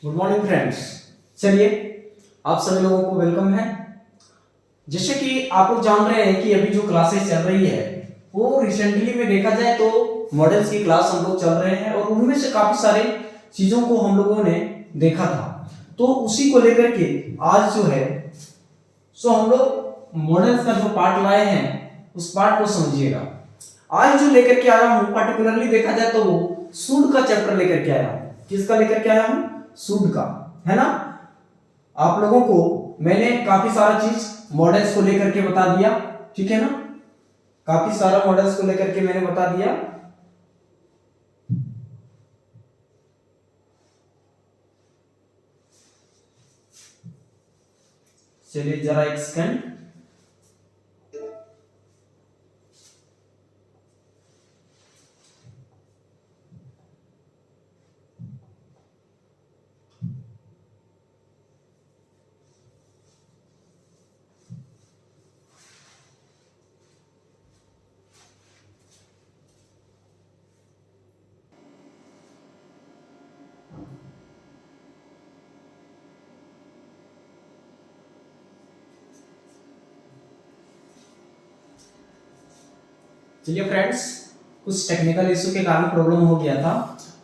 Good morning friends. चलिए आप सभी लोगों को वेलकम है। जैसे कि आप लोग जान रहे हैं कि अभी जो क्लासेस चल रही है वो रिसेंटली में देखा जाए तो मॉडल्स की क्लास हम लोग चल रहे हैं और उनमें से काफी सारे चीजों को हम लोगों ने देखा था। तो उसी को लेकर के आज जो है सो हम लोग मॉडल्स का जो पार्ट लाए हैं उस पार्ट को समझिएगा। आज जो लेकर के आया हूं पर्टिकुलरली देखा जाए तो वो सूड का चैप्टर लेकर के आया हूं। किसका लेकर के आया हूं? सूड का, है ना। आप लोगों को मैंने काफी सारा चीज मॉडल्स को लेकर के बता दिया, ठीक है ना। काफी सारा मॉडल्स को लेकर के मैंने बता दिया। चलिए जरा एक सेकंड। चलिए फ्रेंड्स, कुछ टेक्निकल इशू के कारण प्रॉब्लम हो गया था।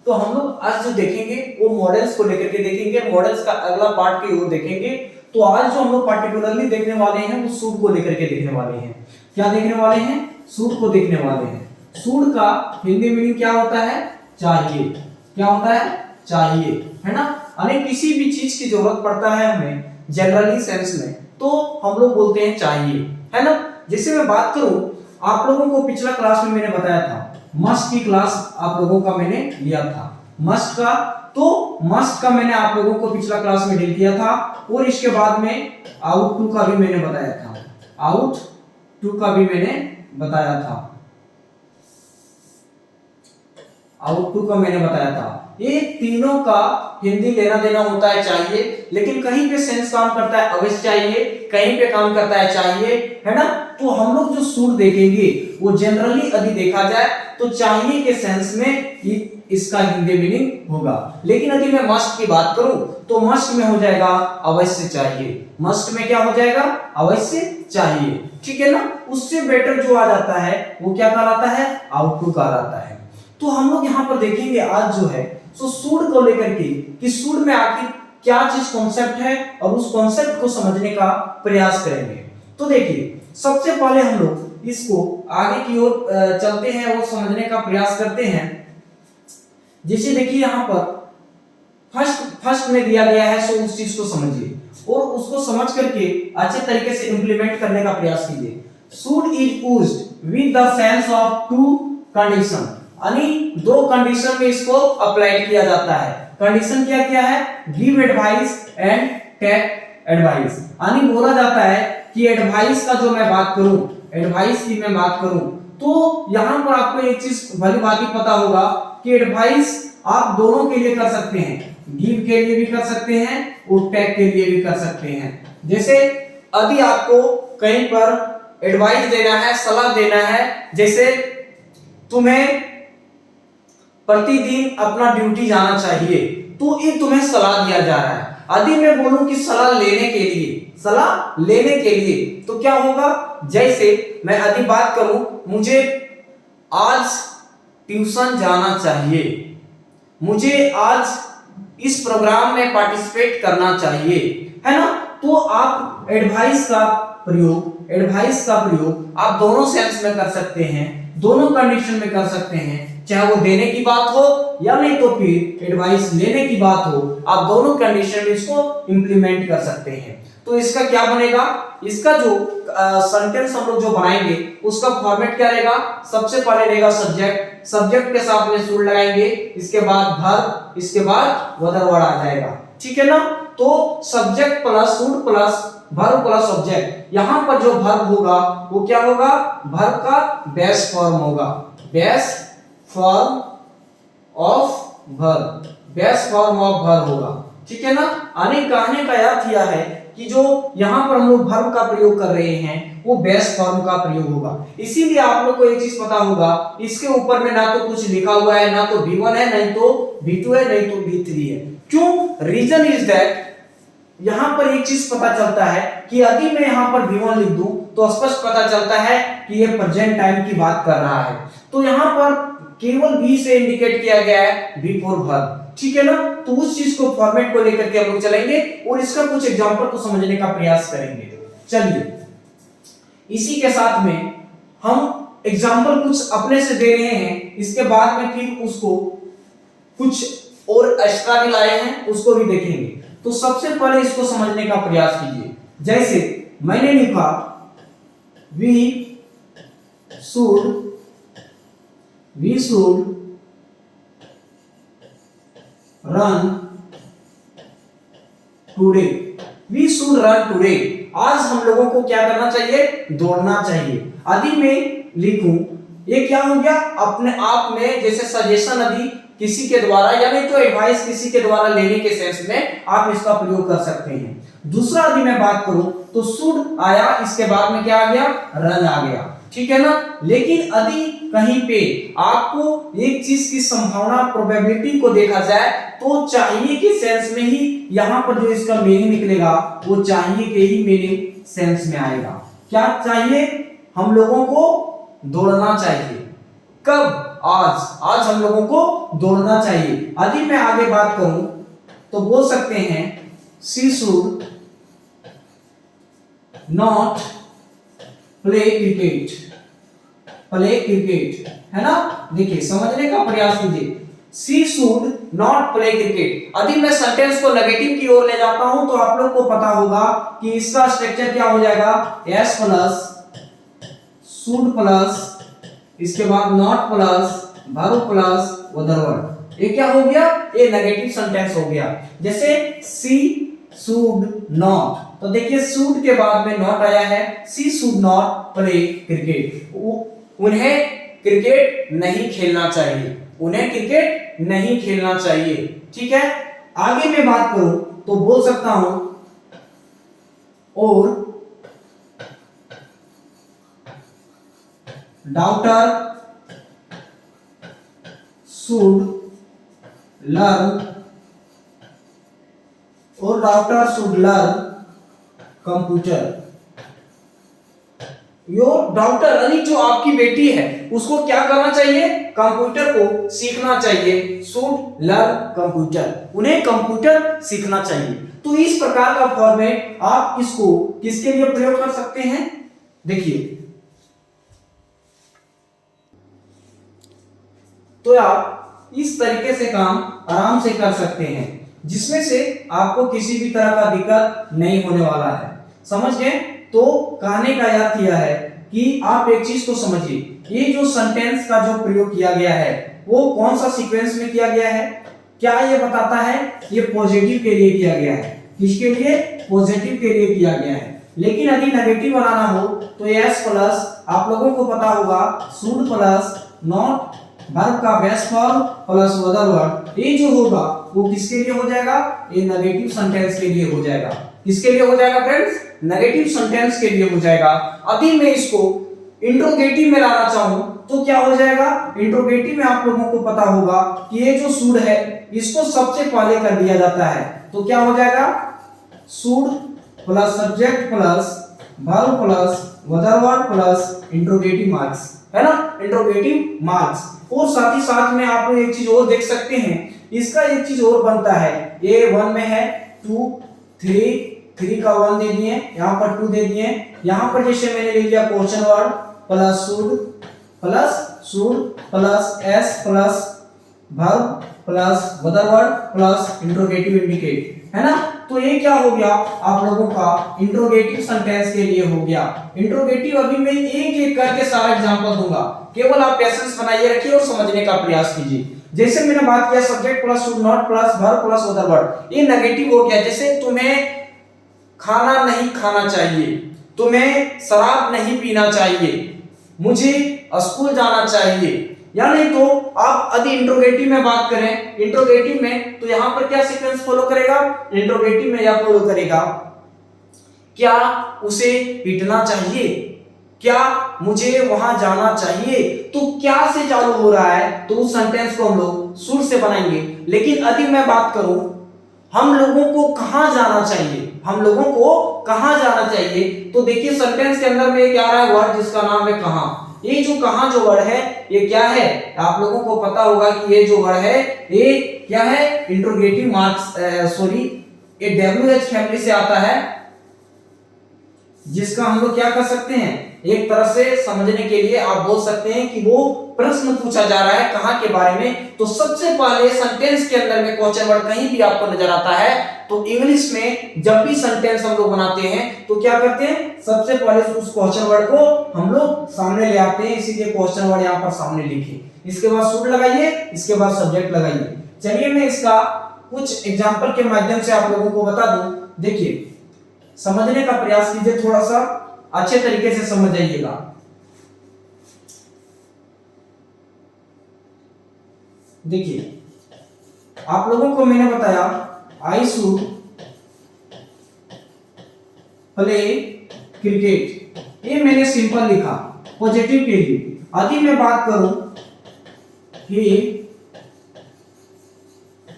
तो हम लोग आज जो देखेंगे वो मॉडल्स को लेकर के देखेंगे। मॉडल्स का अगला पार्ट की ओर देखेंगे। तो आज जो हम लोग पार्टिकुलरली देखने वाले हैं वो सूड को लेकर के देखने वाले हैं। क्या देखने वाले हैं? सूड को देखने वाले हैं। सूड का हिंदी मीनिंग क्या होता है? चाहिए। क्या होता है? चाहिए, है ना। यानी किसी भी चीज की जरूरत पड़ता है हमें जनरली सेंस में तो हम लोग बोलते हैं चाहिए, है ना। जैसे मैं बात करूं, आप लोगों को पिछला क्लास में मैंने बताया था मस्ट की क्लास आप लोगों का मैंने लिया था मस्ट का। तो मस्ट का मैंने आप लोगों को पिछला क्लास में डील किया था और इसके बाद में आउट टू का भी मैंने बताया था। आउट टू का भी मैंने बताया था। आउट टू का मैंने बताया था। ये तीनों का हिंदी लेना देना होता है चाहिए, लेकिन कहीं पे सेंस काम करता है अवश्य चाहिए, कहीं पे काम करता है चाहिए, है ना। तो हम लोग जो सूड देखेंगे वो जनरली यदि देखा जाए तो चाहिए के सेंस में इसका हिंदी मीनिंग होगा। लेकिन यदि मैं मस्ट की बात करूं तो मस्ट में हो जाएगा अवश्य चाहिए। मस्ट में क्या हो जाएगा? अवश्य चाहिए, ठीक है ना। उससे बेटर जो आ जाता है वो क्या कहलाता है? आउट टू कहलाता है। तो हम लोग यहाँ पर देखेंगे आज जो है सो सूड को लेकर के कि सूड में आखिर क्या चीज कॉन्सेप्ट है और उस कॉन्सेप्ट को समझने का प्रयास करेंगे। तो देखिए, सबसे पहले हम लोग इसको आगे की ओर चलते हैं और समझने का प्रयास करते हैं। जैसे देखिए यहाँ पर फर्स्ट में दिया गया है सो उस चीज को समझिए और उसको समझ करके अच्छे तरीके से इंप्लीमेंट करने का प्रयास कीजिए। Should is used with the sense of two condition, यानी दो कंडीशन में इसको अप्लाई किया जाता है। कंडीशन क्या क्या है? Give advice and take advice. यानी बोला जाता है कि एडवाइस का जो मैं बात करूं, एडवाइस की मैं बात करूं तो यहां पर आपको एक चीज भली बात ही पता होगा कि एडवाइस आप दोनों के लिए कर सकते हैं। गिव के लिए भी कर सकते हैं और टेक के लिए भी कर सकते हैं। जैसे यदि आपको कहीं पर एडवाइस देना है, सलाह देना है, जैसे तुम्हें प्रतिदिन अपना ड्यूटी जाना चाहिए, तो ये तुम्हें सलाह दिया जा रहा है। यदि मैं बोलूं कि सलाह लेने के लिए, सलाह लेने के लिए तो क्या होगा? जैसे मैं यदि बात करूं मुझे आज ट्यूशन जाना चाहिए, मुझे आज इस प्रोग्राम में पार्टिसिपेट करना चाहिए, है ना। तो आप एडवाइस का प्रयोग आप दोनों सेंस में कर सकते हैं, दोनों कंडीशन में कर सकते हैं। चाहे वो देने की बात हो या नहीं तो फिर एडवाइस लेने की बात हो, आप दोनों कंडीशन में इसको इंप्लीमेंट कर सकते हैं। तो इसका क्या बनेगा? इसका जो सेंटेंस हम लोग जो बनाएंगे उसका फॉर्मेट क्या रहेगा? सबसे पहले रहेगा सब्जेक्ट, सब्जेक्ट के साथ में सूड लगाएंगे, इसके बाद वर्ब, इसके बाद अदर वर्ड आ जाएगा, ठीक है ना। तो सब्जेक्ट प्लस सूड प्लस वर्ब प्लस सब्जेक्ट। यहां पर जो वर्ब होगा वो क्या होगा? वर्ब का बेस फॉर्म होगा, base form of verb, base form of verb होगा, ठीक है ना। आने कहने का अर्थ यह है कि जो यहाँ पर हम लोग वर्ब का प्रयोग कर रहे हैं वो बेस फॉर्म का प्रयोग होगा। इसीलिए आप लोग को एक चीज पता होगा, इसके ऊपर में ना तो कुछ लिखा हुआ है, ना तो V1 है, नहीं तो V2 है, नहीं तो V3 है, क्यों? रीजन इज दैट यहां पर एक चीज पता चलता है कि यदि मैं यहां पर V1 लिख दूं तो स्पष्ट पता चलता है कि ये प्रेजेंट टाइम की बात कर रहा है। तो यहां पर केवल V से इंडिकेट किया गया है बिफोर वर्ब, ठीक है ना। तो उस चीज को फॉर्मेट को लेकर के हम लोग चलेंगे और इसका कुछ एग्जांपल को समझने का प्रयास करेंगे। चलिए, इसी के साथ में हम एग्जांपल कुछ अपने से दे रहे हैं, इसके बाद में फिर उसको कुछ और एक्स्ट्रा भी लाए हैं उसको भी देखेंगे। तो सबसे पहले इसको समझने का प्रयास कीजिए। जैसे मैंने लिखा we should run today. We should run today, आज हम लोगों को क्या करना चाहिए? दौड़ना चाहिए। यदि मैं लिखूं, ये क्या हो गया? अपने आप में जैसे सजेशन यदि किसी के द्वारा यानी तो एडवाइस किसी के द्वारा लेने के सेंस में आप इसका प्रयोग कर सकते हैं। दूसरा यदि मैं बात करूं तो शुड आया, इसके बाद में क्या आ गया? रन आ गया, ठीक है ना। लेकिन यदि कहीं पे आपको एक चीज की संभावना प्रोबेबिलिटी को देखा जाए तो चाहिए के सेंस में ही यहां पर जो इसका मीनिंग निकलेगा वो चाहिए के ही मीनिंग सेंस में आएगा। क्या चाहिए? हम लोगों को दौड़ना चाहिए। कब? आज हम लोगों को दौड़ना चाहिए। यदि मैं आगे बात करूं तो बोल सकते हैं she should not play cricket. Play cricket, है ना। देखिए, समझने का प्रयास कीजिए। She should not play cricket. यदि मैं सेंटेंस को नेगेटिव की ओर ले जाता हूं तो आप लोग को पता होगा कि इसका स्ट्रक्चर क्या हो जाएगा? एस प्लस शुड प्लस इसके बाद not plus verb plus other word. ये क्या हो गया? ये नेगेटिव सेंटेंस हो गया। जैसे सी शुड नॉट, तो देखिए शुड के बाद में नॉट आया है। सी शुड नॉट प्ले क्रिकेट, उन्हें क्रिकेट नहीं खेलना चाहिए। उन्हें क्रिकेट नहीं खेलना चाहिए, ठीक है। आगे मैं बात करूं तो बोल सकता हूं और doctor should learn computer. Your doctor यानी जो आपकी बेटी है उसको क्या करना चाहिए? कंप्यूटर को सीखना चाहिए। शुड लर्न कंप्यूटर, उन्हें कंप्यूटर सीखना चाहिए। तो इस प्रकार का फॉर्मेट आप इसको किसके लिए प्रयोग कर सकते हैं? देखिए, तो आप इस तरीके से काम आराम से कर सकते हैं जिसमें से आपको किसी भी तरह का दिक्कत नहीं होने वाला है। समझ गए? तो कहने का यह किया है कि आप एक चीज को समझिए, ये जो सेंटेंस का जो प्रयोग किया गया है वो कौन सा सीक्वेंस में किया गया है? क्या ये बताता है? ये पॉजिटिव के लिए किया गया है। किसके लिए? पॉजिटिव के लिए किया गया है। लेकिन यदि नेगेटिव बनाना हो तो एस प्लस आप लोगों को पता होगा शुड प्लस नॉट वर्ब का base form plus other word, ये जो होगा वो किसके लिए हो जाएगा? ये नेगेटिव सेंटेंस के लिए हो जाएगा। किसके लिए हो जाएगा फ्रेंड्स? नेगेटिव सेंटेंस के लिए हो जाएगा। अभी मैं इसको इंट्रोगेटिव में लाना चाहूं तो क्या हो जाएगा? इंट्रोगेटिव में आप लोगों को पता होगा कि ये जो शुड है इसको सबसे पहले कर दिया जाता है। तो क्या हो जाएगा? Should plus subject plus verb plus other word plus interrogative marks, है ना। Interrogative marks. और साथ ही साथ में आप लोग एक चीज और देख सकते हैं, इसका एक चीज और बनता है। ये 1 में है 2 3 का 1 दे दिए, यहाँ पर 2 दे दिए। यहाँ पर जैसे मैंने ले लिया question word plus should plus S plus verb plus other word plus interrogative indicate, है ना। तो ये क्या हो गया? आप लोगों का इंट्रोगेटिव सेंटेंस के लिए हो गया। इंट्रोगेटिव अभी मैं एक एक करके सारा एग्जांपल दूंगा, केवल आप पेशेंस बनाइए रखिए और समझने का प्रयास कीजिए। जैसे मैंने बात किया subject plus should not plus verb plus other word, ये नेगेटिव हो गया। जैसे तुम्हें खाना नहीं खाना चाहिए, तुम्हें शराब नहीं पीना चाहिए, मुझे स्कूल जाना चाहिए। या नहीं तो आप यदि इंट्रोगेटिव में बात करें, इंट्रोगेटिव में तो यहां पर क्या सीक्वेंस फॉलो करेगा? इंट्रोगेटिव में यह फॉलो करेगा, क्या उसे पीटना चाहिए, क्या मुझे वहां जाना चाहिए। तो क्या से चालू हो रहा है तो उस सेंटेंस को हम लोग शुड से बनाएंगे। लेकिन यदि मैं बात करूं हम लोगों को कहां जाना चाहिए, हम लोगों को कहां जाना चाहिए। तो देखिए सेंटेंस के अंदर में क्या आ रहा है वर्ड जिसका नाम है कहां। ये जो कहां जो वर्ड है ये क्या है, आप लोगों को पता होगा कि ये जो वर्ड है ये क्या है, इंट्रोगेटिव मार्क्स सॉरी ये WH फैमिली से आता है, जिसका हम लोग क्या कर सकते हैं, एक तरह से समझने के लिए आप बोल सकते हैं कि वो प्रश्न पूछा जा रहा है कहां के बारे में। तो सबसे पहले सेंटेंस के अंदर में क्वेश्चन वर्ड कहीं भी आपको नजर आता है तो इंग्लिश में जब भी सेंटेंस हम लोग बनाते हैं तो क्या करते हैं, सबसे पहले उस क्वेश्चन वर्ड को हम लोग सामने ले आते हैं, इसीलिए क्वेश्चन वर्ड यहां पर सामने लिखे, इसके बाद शुड लगाइए, इसके बाद सब्जेक्ट लगाइए। चलिए मैं इसका कुछ एग्जांपल के माध्यम से आप लोगों को बता दूं। देखिए समझने का प्रयास कीजिए, थोड़ा सा अच्छे तरीके से समझ जाइएगा। देखिए आप लोगों को मैंने बताया आई शुड प्ले क्रिकेट, ये मैंने सिंपल लिखा पॉजिटिव के लिए। यदि मैं बात करूं he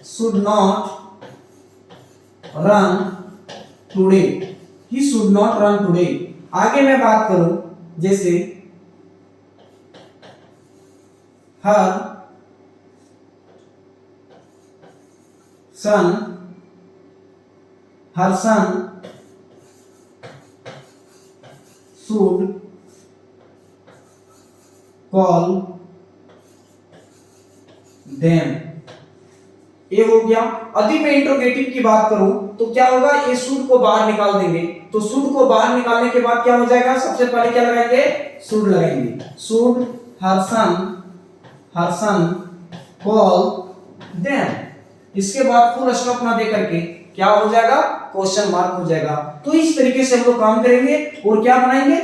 should not run today, he should not run today. आगे मैं बात करूं जैसे हर सन शुड कॉल देम, ये हो गया। यदि मैं इंट्रोगेटिव की बात करूं तो क्या होगा, ये शुड को बाहर निकाल देंगे, तो शुड को बाहर निकालने के बाद क्या हो जाएगा, सबसे पहले क्या लगाएंगे, शुड लगाएंगे। Should her son call them, इसके बाद फुल स्टॉप ना दे करके क्या हो जाएगा, क्वेश्चन मार्क हो जाएगा। तो इस तरीके से हम लोग काम करेंगे और क्या बनाएंगे,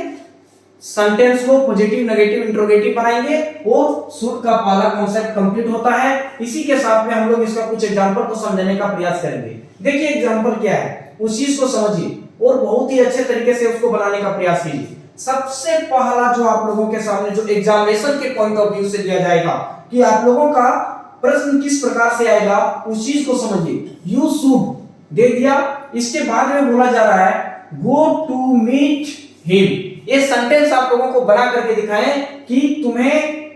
सेंटेंस को पॉजिटिव नेगेटिव इंट्रोगेटिव बनाएंगे और शुड का पहला कॉन्सेप्ट कंप्लीट होता है। इसी के साथ में हम लोग इसका कुछ एग्जांपल को समझने का प्रयास करेंगे। देखिए एग्जांपल क्या है, उस चीज को समझिए और बहुत ही अच्छे तरीके से उसको बनाने का प्रयास कीजिए। सबसे पहला जो आप लोगों के सामने जो एग्जामिनेशन के पॉइंट ऑफ व्यू से दिया जाएगा कि आप लोगों का प्रश्न किस प्रकार से आएगा, उस चीज को समझिए। यू शुड दे दिया, इसके बाद में बोला जा रहा है गो टू मीट हिम। ये सेंटेंस आप लोगों को बना करके दिखाएं कि तुम्हें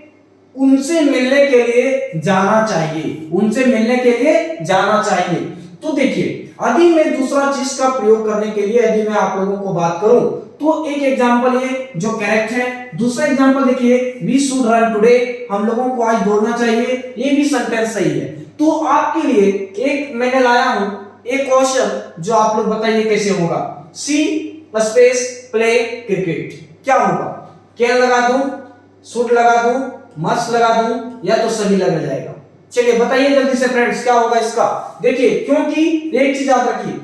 उनसे मिलने के लिए जाना चाहिए, उनसे मिलने के लिए जाना चाहिए। तो देखिए यदि मैं दूसरा चीज का प्रयोग करने के लिए यदि मैं आप लोगों को बात करूं तो एक एग्जांपल ये जो करेक्ट है। दूसरा एग्जांपल देखिए वी शुड रन टुडे, हम लोगों को आज दौड़ना चाहिए, ये भी सेंटेंस सही है। तो आपके लिए एक मैंने लाया हूं एक क्वेश्चन जो आप लोग बताइए कैसे होगा। सी स्पेस प्ले क्रिकेट, क्या होगा, कैन लगा दूं, शुड लगा दूं, मस्ट लगा दूं या तो सभी लग जाएगा। चलिए बताइए जल्दी से फ्रेंड्स क्या होगा इसका। देखिए क्योंकि एक चीज याद रखिए,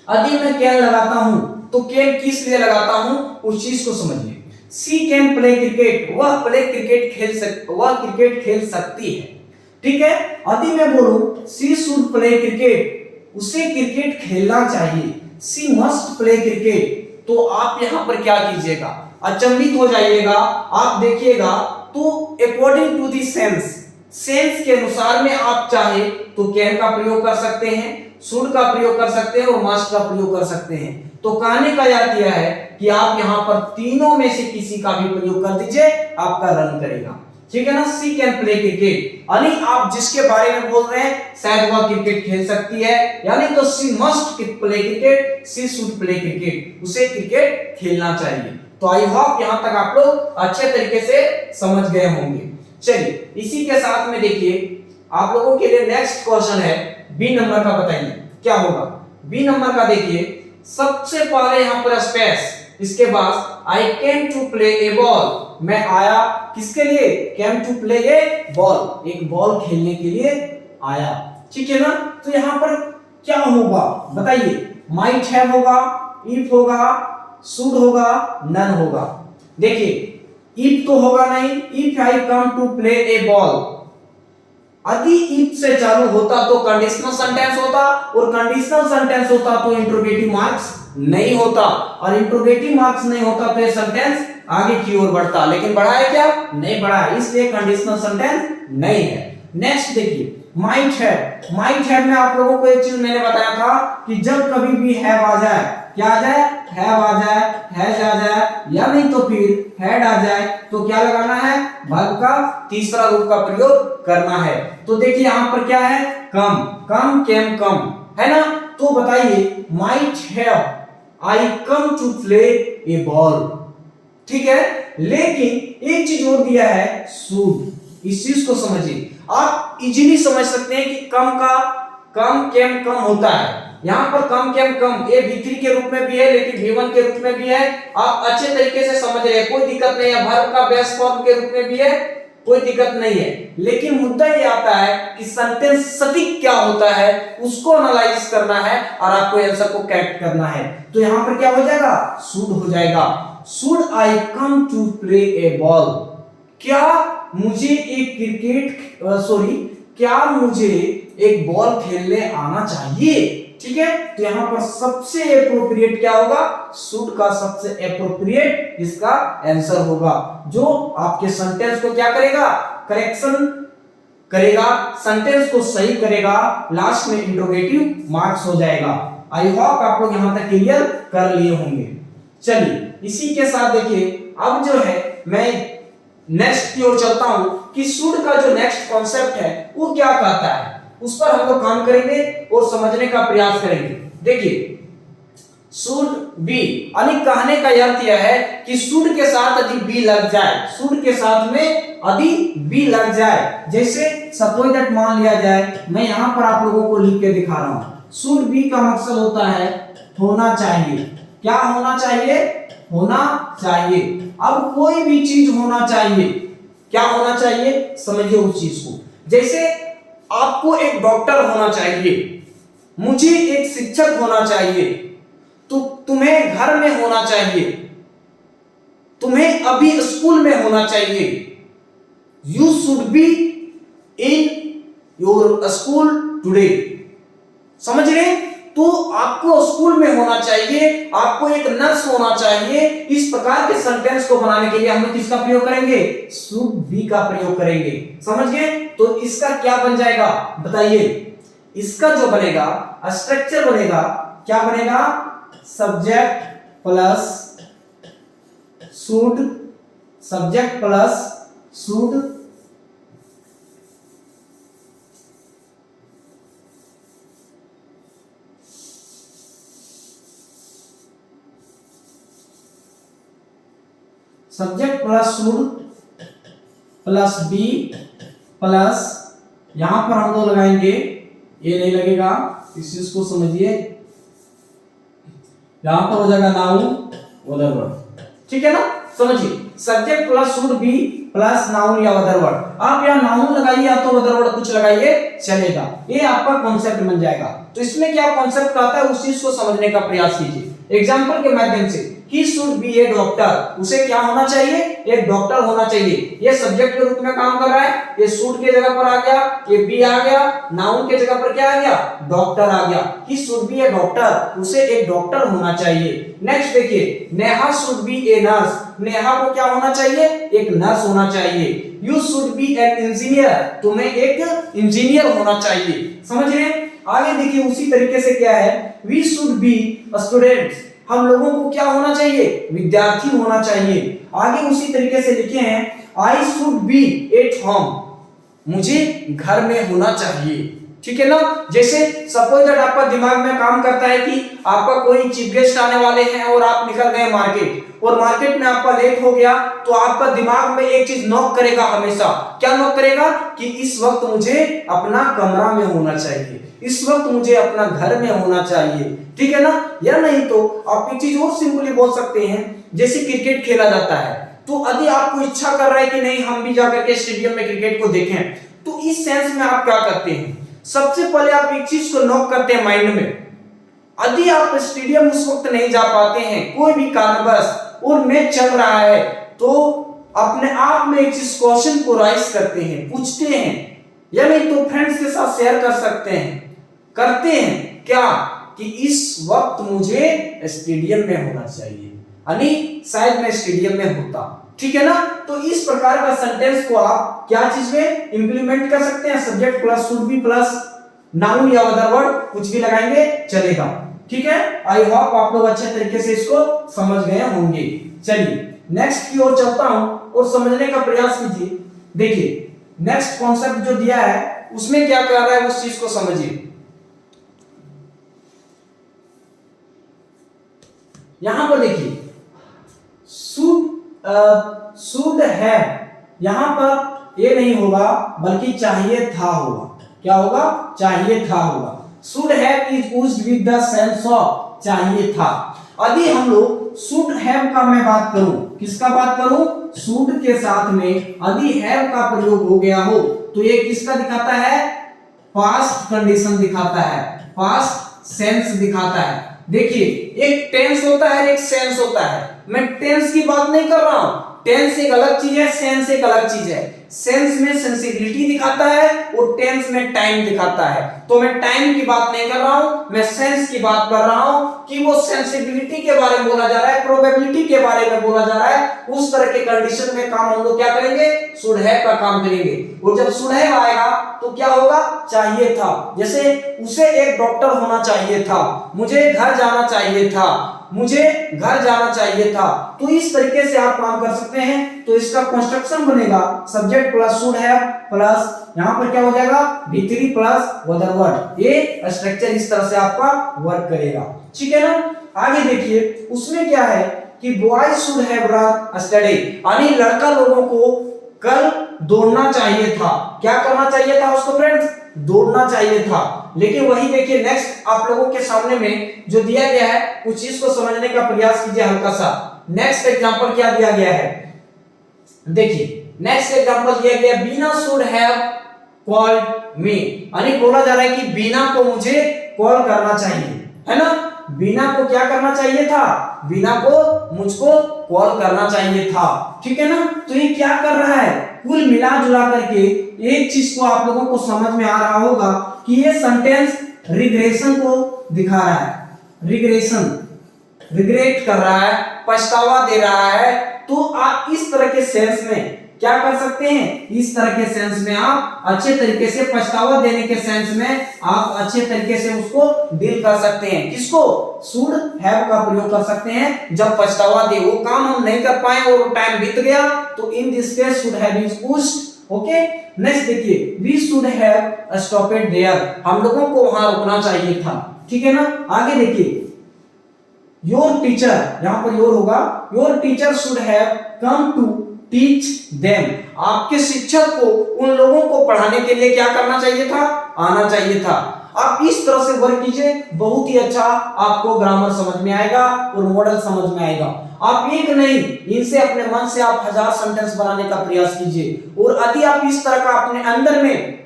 यदि मैं कैन लगाता हूं तो कैन किस लिए लगाता हूं उस चीज को समझिए। सी कैन प्ले क्रिकेट, वह क्रिकेट खेल सकती है, ठीक है। यदि मैं बोलूं सी शुड प्ले क्रिकेट, उसे क्रिकेट खेलना चाहिए। सी मस्ट प्ले क्रिकेट, तो आप यहां पर क्या कीजिएगा, अचंभित हो जाइएगा। आप देखिएगा तो अकॉर्डिंग टू दी सेंस के अनुसार में आप चाहे तो कैन का प्रयोग कर सकते हैं, शुड का प्रयोग कर सकते हैं और मस्ट का प्रयोग कर सकते हैं। तो कहने का याद किया है कि आप यहां पर तीनों में से किसी का भी प्रयोग कर दीजिए, आपका रन करेगा, ठीक है ना। सी कैन प्ले क्रिकेट, यानी आप जिसके बारे में बोल रहे हैं शायद वह क्रिकेट खेल सकती है, यानी तो she must play cricket, she should play cricket, उसे क्रिकेट खेलना चाहिए। तो आई होप यहां तक आप लोग अच्छे तरीके से समझ गए होंगे। चलिए इसी के साथ में देखिए आप लोगों के लिए नेक्स्ट क्वेश्चन है बी नंबर का, बताइए क्या होगा। बी नंबर का देखिए सबसे पहले यहां पर स्पेस, इसके बाद I came to play a ball, मैं आया किसके लिए, came to play a ball, एक बॉल खेलने के लिए आया, ठीक है ना। तो यहां पर क्या होगा बताइए, माइट हैव होगा, इफ होगा, शुड होगा, नन होगा। देखिए इफ तो होगा नहीं, if I come to play a ball, यदि इफ से चालू होता तो कंडीशनल सेंटेंस होता और कंडीशनल सेंटेंस होता तो इंट्रोगेटिव मार्क्स नहीं होता और इंट्रोगेटिव मार्क्स नहीं होता तो ये सेंटेंस आगे की ओर बढ़ता, लेकिन बढ़ा है क्या, नहीं बढ़ा है, इसलिए कंडीशनल सेंटेंस नहीं है। नेक्स्ट देखिए माइट हैव में आप लोगों को एक चीज मैंने बताया था कि जब कभी भी हैव आ जाए, क्या आ जाए, हैव आ जाए, हैज आ जाए, या नहीं तो फिर हैड आ जाए, तो क्या लगाना है, वर्ब का तीसरा रूप का प्रयोग करना है। तो देखिए यहां पर क्या है, कम, कम केम कम, है ना। तो बताइए might have I come to play a ball, ठीक है। लेकिन एक चीज और दिया है, शुड। इस चीज को समझिए, आप इजीली समझ सकते हैं कि कम का कम केम कम होता है। यहां पर कम केम कम ये V3 के रूप में भी है, लेकिन V1 के रूप में भी है। आप अच्छे तरीके से समझ रहे हैं, कोई दिक्कत नहीं है। वर्ब का बेस फॉर्म के रूप में भी है, कोई दिक्कत नहीं है। लेकिन मुद्दा ये आता है कि सेंटेंस सटीक क्या होता है, उसको एनालाइज करना है और आपको आंसर को करेक्ट करना है। तो यहां पर क्या हो जाएगा, शुड हो जाएगा। Should I come to play a ball, क्या मुझे एक क्या मुझे एक बॉल खेलने आना चाहिए, ठीक है। तो यहां पर सबसे एप्रोप्रिएट क्या होगा, शुड का सबसे एप्रोप्रिएट इसका आंसर होगा, जो आपके सेंटेंस को क्या करेगा, करेक्शन करेगा, सेंटेंस को सही करेगा, लास्ट में इंट्रोगेटिव मार्क्स हो जाएगा। आई होप आप लोग यहां तक क्लियर कर लिए होंगे। चलिए इसी के साथ देखिए अब जो है मैं नेक्स्ट की ओर चलता हूं कि शुड का जो नेक्स्ट कॉन्सेप्ट है वो क्या कहता है, उस पर हम लोग काम करेंगे और समझने का प्रयास करेंगे। देखिए शुड बी, यानी कहने का अर्थ यह है कि शुड के साथ यदि बी लग जाए, शुड के साथ में यदि बी लग जाए, जैसे सपोज दैट मान लिया जाए, मैं यहां पर आप लोगों को लिख के दिखा रहा हूं। शुड बी का मकसद होता है होना चाहिए, क्या होना चाहिए, होना चाहिए। अब कोई भी चीज होना चाहिए, क्या होना चाहिए, समझिए उस चीज को। जैसे आपको एक डॉक्टर होना चाहिए, मुझे एक शिक्षक होना चाहिए, तो तुम्हें घर में होना चाहिए, तुम्हें अभी स्कूल में होना चाहिए। You should be in your school today, समझ रहे। तो आपको स्कूल में होना चाहिए, आपको एक नर्स होना चाहिए। इस प्रकार के सेंटेंस को बनाने के लिए हम लोग किसका प्रयोग करेंगे, शुड बी का प्रयोग करेंगे, समझ गए। तो इसका क्या बन जाएगा बताइए, इसका जो बनेगा स्ट्रक्चर बनेगा, क्या बनेगा, subject plus should, subject plus should, subject plus should plus be plus, यहां पर हम लोग लगाएंगे, ये नहीं लगेगा, इस चीज को समझिए, यहां पर हो जाएगा नाउन अदर वर्ड, ठीक है ना। समझिए subject plus should be plus noun या अदर वर्ड। आप यहां नाउन लगाइए या तो अदर वर्ड कुछ लगाइए चलेगा, ये आपका कॉन्सेप्ट बन जाएगा। तो इसमें क्या कॉन्सेप्ट कहता है उस चीज को समझने का प्रयास कीजिए। एग्जांपल के माध्यम से, he should be A doctor, उसे क्या होना चाहिए, एक डॉक्टर होना चाहिए। ये सब्जेक्ट के रूप में काम कर रहा है, ये शुड के जगह पर आ गया, ये बी आ गया, नाउन के जगह पर क्या आ गया, डॉक्टर आ गया। He should be A doctor, उसे एक डॉक्टर होना चाहिए। नेक्स्ट देखिए, Neha should be a nurse, Neha को क्या होना चाहिए, एक नर्स होना चाहिए। You should be an engineer, तुम्हें एक इंजीनियर होना चाहिए, समझ रहे हैं। आगे देखिए उसी तरीके से क्या है, वी शुड बी स्टूडेंट्स, हम लोगों को क्या होना चाहिए, विद्यार्थी होना चाहिए। आगे उसी तरीके से लिखे हैं, I should be at home, मुझे घर में होना चाहिए, ठीक है ना। जैसे सपोज दैट आपका दिमाग में काम करता है कि आपका कोई चीफ गेस्ट आने वाले हैं और आप निकल गए मार्केट, और मार्केट में आपका लेट हो गया, तो आपका दिमाग में एक चीज नॉक करेगा हमेशा, क्या नॉक करेगा कि इस वक्त मुझे अपना कमरा में होना चाहिए, इस वक्त मुझे अपना घर में होना चाहिए, ठीक है ना। या नहीं तो आप एक चीज और सिंपली बोल सकते हैं, जैसे क्रिकेट खेला जाता है, तो यदि आपको इच्छा कर रहा है कि नहीं हम भी जाकर के स्टेडियम में क्रिकेट को देखें, तो इस सेंस में आप क्या करते हैं, सबसे पहले आप एक चीज को नोट करते हैं माइंड में। यदि आप स्टेडियम उस वक्त नहीं जा पाते हैं कोई भी कारणवश और मैच चल रहा है, तो अपने आप में एक चीज क्वेश्चन को राइज करते हैं, पूछते हैं, या नहीं तो फ्रेंड्स के साथ शेयर कर सकते हैं, करते हैं क्या कि इस वक्त मुझे स्टेडियम में होना चाहिए। यानी शायद मैं स्टेडियम में होता। ठीक है ना। तो इस प्रकार का सेंटेंस को आप क्या चीज में इंप्लीमेंट कर सकते हैं, subject plus should be plus noun या अदर वर्ड कुछ भी लगाएंगे चलेगा। ठीक है। आई होप आप लोग अच्छे तरीके से इसको समझ गए होंगे। चलिए नेक्स्ट की ओर चलता हूं और समझने का प्रयास कीजिए। देखिए नेक्स्ट कॉन्सेप्ट जो दिया है उसमें क्या कर रहा है उस चीज को समझिए। यहां पर देखिए शुड है, यहां पर ये नहीं होगा बल्कि चाहिए था होगा। क्या होगा, चाहिए था होगा। Should have is used with the sense of चाहिए था। यदि हम लोग शुड हैव का मैं बात करूं, किसका बात करूं, शुड के साथ में यदि हैव का प्रयोग हो गया हो तो ये किसका दिखाता है, पास्ट कंडीशन दिखाता है, पास्ट सेंस दिखाता है। देखिए एक टेंस होता है एक सेंस होता है। मैं टेंस की बात नहीं कर रहा हूं, टेंस एक अलग चीज है, सेंस एक अलग चीज है। सेंस में सेंसिबिलिटी दिखाता है और टेंस में टाइम दिखाता है। तो मैं टाइम की बात नहीं कर रहा हूं, मैं सेंस की बात कर रहा हूं कि वो सेंसिबिलिटी के बारे में बोला जा रहा है, प्रोबेबिलिटी के बारे में बोला जा रहा है। उस तरह के कंडीशन में काम हम लोग क्या करेंगे, शुड हैव का काम करेंगे। और जब शुड हैव आएगा तो क्या होगा, चाहिए था। जैसे उसे एक डॉक्टर होना चाहिए था, मुझे घर जाना चाहिए था, मुझे घर जाना चाहिए था। तो इस तरीके से आप काम कर सकते हैं। तो इसका कंस्ट्रक्शन बनेगा subject plus should have plus यहां पर क्या हो जाएगा, V3 प्लस अदर वर्ड। ये स्ट्रक्चर इस तरह से आपका वर्क करेगा। ठीक है ना। आगे देखिए उसमें क्या है कि boys should have run study, यानी लड़का लोगों को कल दौड़ना चाहिए था। क्या करना चाहिए था उसको फ्रेंड्स, दौड़ना चाहिए था। लेकिन वही देखिए नेक्स्ट आप लोगों के सामने में जो दिया गया है उस चीज को समझने का प्रयास कीजिए हल्का सा। नेक्स्ट एग्जांपल क्या दिया गया है, देखिए नेक्स्ट एग्जांपल दिया गया, बीना शुड हैव कॉल्ड मी, यानी बोला जा रहा है कि बीना को मुझे कॉल करना चाहिए, है ना। बीना को क्या करना चाहिए था, बीना को मुझको कॉल करना चाहिए था। ठीक है ना। तो ये क्या कर रहा है, कुल मिला जुला करके एक चीज को आप लोगों को समझ में आ रहा होगा कि ये सेंटेंस रिग्रेशन को दिखा रहा है। रिग्रेशन, रिग्रेट कर रहा है, पछतावा दे रहा है। तो आप इस तरह के सेंस में क्या कर सकते हैं, इस तरह के सेंस में आप अच्छे तरीके से पछतावा देने के सेंस में आप अच्छे तरीके से उसको डील कर सकते हैं। किसको, शुड हैव का प्रयोग कर सकते हैं जब पछतावा दे, वो काम हम नहीं कर पाए और टाइम बीत गया, तो in this case should have is used. Okay. Next देखिए, we should have stopped there, हम लोगों को वहां रुकना चाहिए था। ठीक है ना। आगे देखिए, योर टीचर, यहां पर योर होगा, your teacher should have come to teach them, आपके शिक्षक को उन लोगों को पढ़ाने के लिए क्या करना चाहिए था, आना चाहिए था। आप इस तरह से वर्क कीजिए, बहुत ही अच्छा आपको ग्रामर समझ में आएगा और मॉडल समझ में आएगा। आप एक नहीं, इनसे अपने मन से आप 1000 सेंटेंस बनाने का प्रयास कीजिए। और यदि आप इस तरह का अपने अंदर में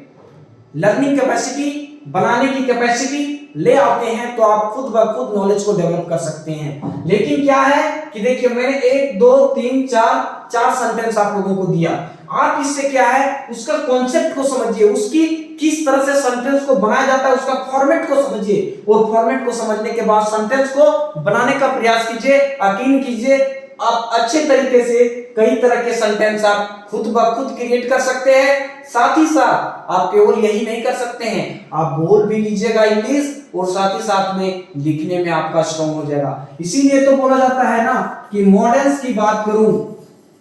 लर्निंग कैपेसिटी, बनाने की कैपेसिटी ले आते हैं तो आप खुद ब खुद नॉलेज को डेवलप कर सकते हैं। लेकिन क्या है कि देखिए मैंने 1 2 3 4 सेंटेंस आप लोगों को दिया, आप इससे क्या है उसका कॉन्सेप्ट को समझिए, उसकी किस तरह से सेंटेंस को बनाया जाता है उसका फॉर्मेट को समझिए, और फॉर्मेट को समझने के बाद सेंटेंस को बनाने का प्रयास कीजिए। यकीन कीजिए आप अच्छे तरीके से कई तरह के सेंटेंस आप खुद ब खुद क्रिएट कर सकते हैं। साथ ही साथ आप केवल यही नहीं कर सकते हैं, आप बोल भी लीजिएगा इंग्लिश और साथ ही साथ में लिखने में आपका स्ट्रांग हो जाएगा। इसीलिए तो बोला जाता है ना कि मॉडल्स की बात करूं,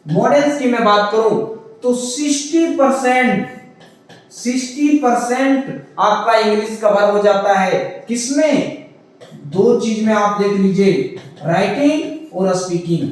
मॉडल्स की मैं बात करूं तो 60% आपका इंग्लिश कवर हो जाता है। किसमें, 2 चीज में आप देख लीजिए, राइटिंग और स्पीकिंग।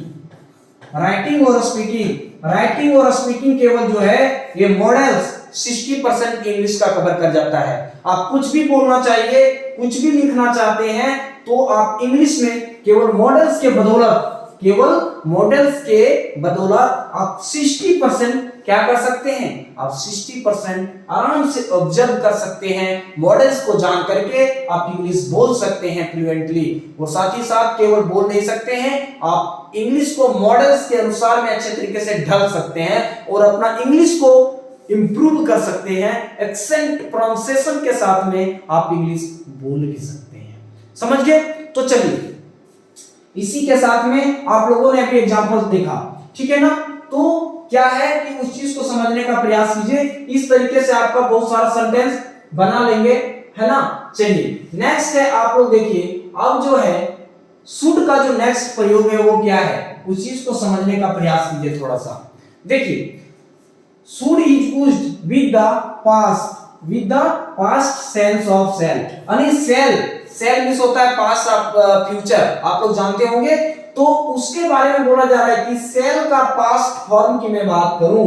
राइटिंग और स्पीकिंग, राइटिंग और स्पीकिंग केवल जो है ये मॉडल्स 60% इंग्लिश का कवर कर जाता है। आप कुछ भी बोलना चाहिए, कुछ भी लिखना चाहते हैं तो आप इंग्लिश में केवल मॉडल्स के बदौलत, केवल मॉडल्स के बदौलत आप 60% क्या कर सकते हैं, आप 60% आराम से ऑब्जर्व कर सकते हैं। मॉडल्स को जान करके आप इंग्लिश बोल सकते हैं फ्लुएंटली। और साथ ही साथ केवल बोल नहीं सकते हैं, आप इंग्लिश को मॉडल्स के अनुसार में अच्छे तरीके से ढल सकते हैं और अपना इंग्लिश को इंप्रूव कर सकते हैं। एक्सेंट प्रोनाउंसिएशन के साथ में आप इंग्लिश बोल भी सकते हैं। समझ गए। तो चलिए इसी के साथ में आप लोगों ने अभी एग्जांपल्स देखा, ठीक है ना। तो क्या है कि उस चीज को समझने का प्रयास कीजिए, इस तरीके से आपका बहुत सारा सेंटेंस बना लेंगे, है ना। चलिए नेक्स्ट है, आप लोग देखिए अब जो है शुड का जो नेक्स्ट प्रयोग है वो क्या है, उस चीज को समझने का प्रयास कीजिए थोड़ा सा। देखिए should is used with the past sense of shall, यानी shall मिस होता है पास्ट फ्यूचर, आप लोग जानते होंगे। तो उसके बारे में बोला जा रहा है कि shall का पास्ट फॉर्म की मैं बात करूं,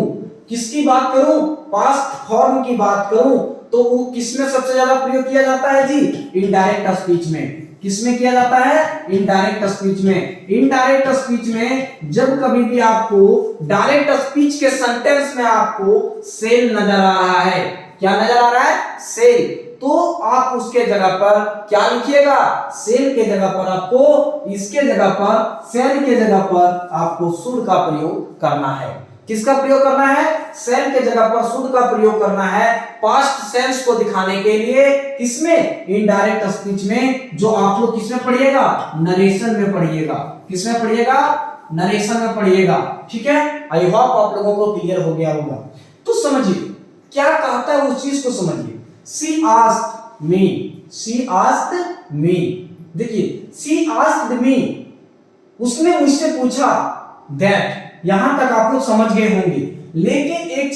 किसकी बात करूं, पास्ट फॉर्म की बात करूं, तो वो किसमें सबसे ज्यादा प्रयोग किया जाता है जी, इनडायरेक्ट स्पीच में। किसमें किया जाता है, इनडायरेक्ट स्पीच में। इनडायरेक्ट स्पीच में जब कभी भी आपको डायरेक्ट स्पीच के सेंटेंस में आपको सेल नजर आ रहा है, क्या नजर आ रहा है, सेल, तो आप उसके जगह पर क्या लिखिएगा, सेल के जगह पर आपको, इसके जगह पर, सेल के जगह पर आपको शुड का प्रयोग करना है। किसका प्रयोग करना है, सेल के जगह पर शुड का प्रयोग करना है पास्ट सेंस को दिखाने के लिए। किसमें, इनडायरेक्ट स्पीच में, जो आप लोग किसमें पढ़िएगा, नरेशन में पढ़िएगा। किसमें पढ़िएगा, नरेशन में पढ़िएगा, ठीक है। आई होप आप लोगों को क्लियर हो गया होगा। तो समझिए क्या कहता है उस चीज को समझिए। She asked me, she asked me, देखिए शी आस्क्ड मी, उसने मुझसे पूछा, दैट, यहां तक आप लोग समझ गए होंगे। लेकिन एक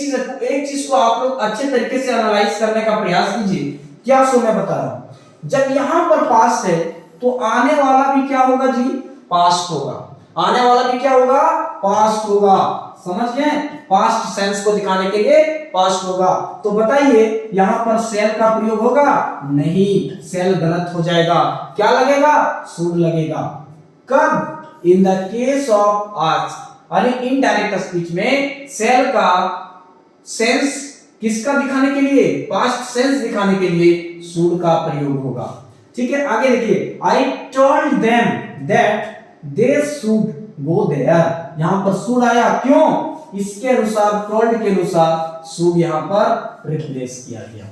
चीज को आप लोग अच्छे तरीके से एनालाइज करने का प्रयास कीजिए। क्या सो मैं बता रहा हूं, जब यहां पर पास्ट है तो आने वाला भी क्या होगा जी, पास्ट होगा। आने वाला भी क्या होगा, पास्ट होगा, समझ गए। पास्ट सेंस को दिखाने के लिए पास्ट होगा। तो बताइए यहां पर सेल का प्रयोग होगा, नहीं, सेल गलत हो जाएगा। क्या लगेगा, शुड लगेगा। कब, in the case of ask, यानी इनडायरेक्ट स्पीच में सेल का सेंस किसका दिखाने के लिए, पास्ट सेंस दिखाने के लिए शुड का प्रयोग होगा, ठीक है। आगे देखिए, I told them that they should go there, यहां पर शुड आया, क्यों, इसके अनुसार, टोल्ड के अनुसार शुड यहां पर रिप्लेस किया गया,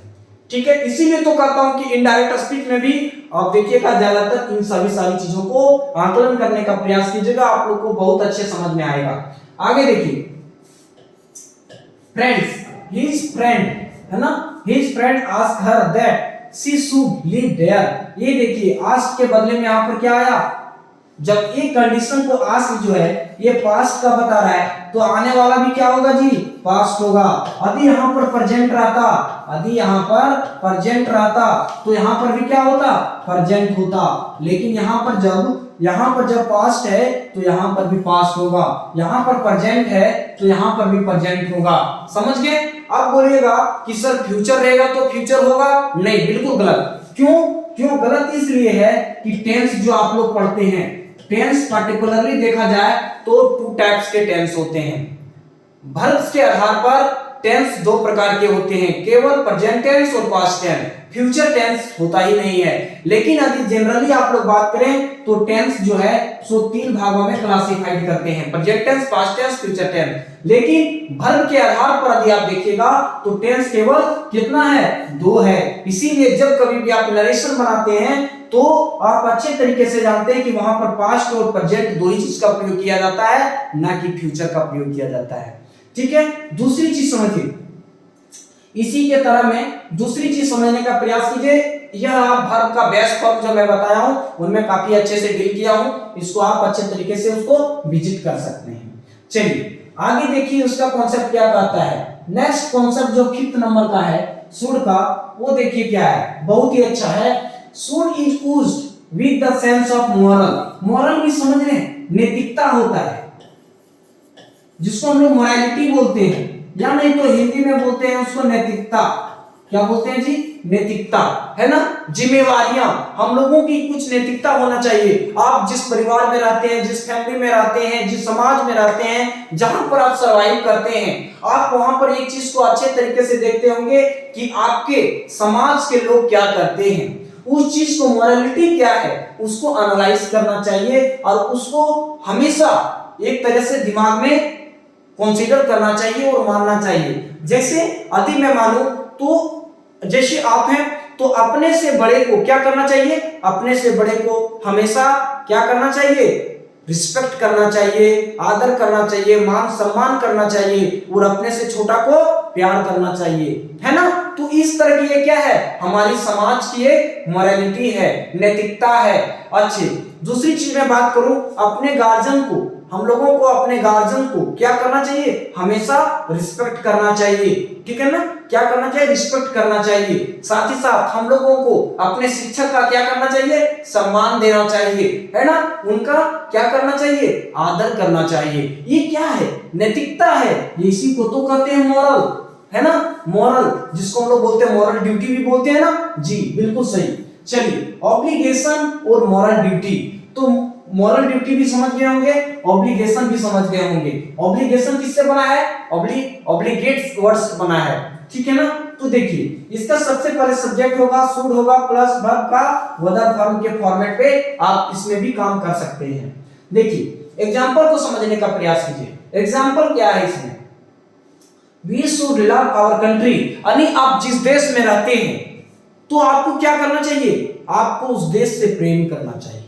ठीक है। इसीलिए तो कहता हूं कि इनडायरेक्ट स्पीच में भी आप देखिएगा ज्यादातर इन सभी सारी चीजों को आकलन करने का प्रयास कीजिएगा, आप लोग को बहुत अच्छे समझ में आएगा। आगे देखिए, फ्रेंड्स, हिज फ्रेंड, है ना, his friend ask her that she should live there. ये देखिए आस्क के बदले में यहां पर क्या आया, जब एक कंडीशन को आस्क जो है ये पास्ट का बता रहा है तो आने वाला भी क्या होगा जी, पास्ट होगा। यदि यहां पर प्रेजेंट रहता, यदि यहां पर प्रेजेंट रहता तो यहां पर भी क्या होता, प्रेजेंट होता। लेकिन यहां पर जब पास्ट है तो यहां पर भी पास्ट होगा, यहां पर प्रेजेंट है तो यहां पर भी प्रेजेंट होगा, समझ गए। अब बोलिएगा कि सर फ्यूचर रहेगा तो फ्यूचर होगा, नहीं, बिल्कुल गलत। क्यों गलत, इसलिए है कि टेंस जो आप लोग पढ़ते हैं, टेंस पर्टिकुलरली देखा जाए तो 2 टाइप्स के टेंस होते हैं। वर्ब्स के आधार पर टेंस 2 प्रकार के होते हैं, केवल प्रेजेंट टेंस और पास्ट टेंस, फ्यूचर टेंस होता ही नहीं है। लेकिन यदि जनरली आप लोग बात करें तो टेंस जो है सो 3 भागों में क्लासिफाइड करते हैं, present tense, past tense, future tense. लेकिन वर्ब के आधार पर यदि आप देखिएगा तो टेंस केवल कितना है, 2 है। इसीलिए जब कभी भी आप नरेशन बनाते हैं तो आप अच्छे तरीके से जानते हैं कि वहां पर पास्ट और प्रेजेंट 2 ही चीज का प्रयोग किया जाता है, ना कि फ्यूचर का प्रयोग किया जाता है, ठीक है। दूसरी चीज समझिए, इसी के तरह में दूसरी चीज समझने का प्रयास कीजिए। यह वर्ब का बेस्ट फॉर्म जो मैं बताया हूं उनमें काफी अच्छे से डील किया हूं, इसको आप अच्छे तरीके से उसको विजिट कर सकते हैं। चलिए आगे देखिए उसका कॉन्सेप्ट क्या कहता है। नेक्स्ट कॉन्सेप्ट जो 5th नंबर का है शुड का, वो देखिए क्या है, बहुत ही अच्छा है। Should is used with the sense of moral. Moral भी समझ रहे हैं, नैतिकता होता है, जिसको हम लोग मोरालिटी बोलते हैं, या नहीं तो हिंदी में बोलते हैं उसको नैतिकता। क्या बोलते हैं जी, नैतिकता, है ना। जिम्मेवारियां, हम लोगों की कुछ नैतिकता होना चाहिए। आप जिस परिवार में रहते हैं, जिस फैमिली में रहते हैं, जिस समाज में रहते हैं, जहां पर आप सरवाइव करते हैं, आप वहां पर एक चीज को अच्छे तरीके से देखते होंगे कि आपके समाज के लोग क्या करते हैं, उस चीज को मोरालिटी क्या है उसको एनालाइज करना चाहिए और उसको हमेशा एक तरह से दिमाग में कंसीडर करना चाहिए और मानना चाहिए। जैसे यदि मैं मानूं तो जैसे आप हैं तो अपने से बड़े को क्या करना चाहिए, अपने से बड़े को हमेशा क्या करना चाहिए, रिस्पेक्ट करना चाहिए, आदर करना चाहिए, मान सम्मान करना चाहिए, और अपने से छोटा को प्यार करना चाहिए, है ना। तो इस तरह की ये क्या है, हमारी समाज की एक मोरालिटी है, नैतिकता है। अच्छी दूसरी चीज मैं बात करूं, अपने गार्जियन को, हम लोगों को अपने गार्जियन को क्या करना चाहिए, हमेशा रिस्पेक्ट करना चाहिए, ठीक है ना, क्या करना चाहिए, रिस्पेक्ट करना चाहिए। साथ ही साथ हम लोगों को अपने शिक्षक का क्या करना चाहिए, सम्मान देना चाहिए, है ना, उनका क्या करना चाहिए, आदर करना चाहिए। ये क्या है, नैतिकता है, ये इसी को तो कहते हैं मॉरल, है ना, मॉरल, जिसको हम लोग बोलते हैं मॉरल ड्यूटी भी बोलते हैं ना, जी बिल्कुल सही। चलिए ऑब्लिगेशन और मॉरल ड्यूटी, तो मॉरल ड्यूटी भी समझ गए होंगे, ऑब्लिगेशन भी समझ गए होंगे। ऑब्लिगेशन किससे बना है, ऑब्लिगेट्स वर्ड्स बना है, ठीक है ना। तो देखिए इसका सबसे पहले सब्जेक्ट होगा, शुड होगा, प्लस वर्ब का वदर फॉर्म के फॉर्मेट पे आप इसमें भी काम कर सकते हैं। देखिए एग्जांपल को समझने का प्रयास कीजिए। एग्जांपल क्या है इसमें, we should love our country, यानी आप जिस देश में रहते हैं तो आपको क्या करना चाहिए, आपको उस देश से प्रेम करना चाहिए।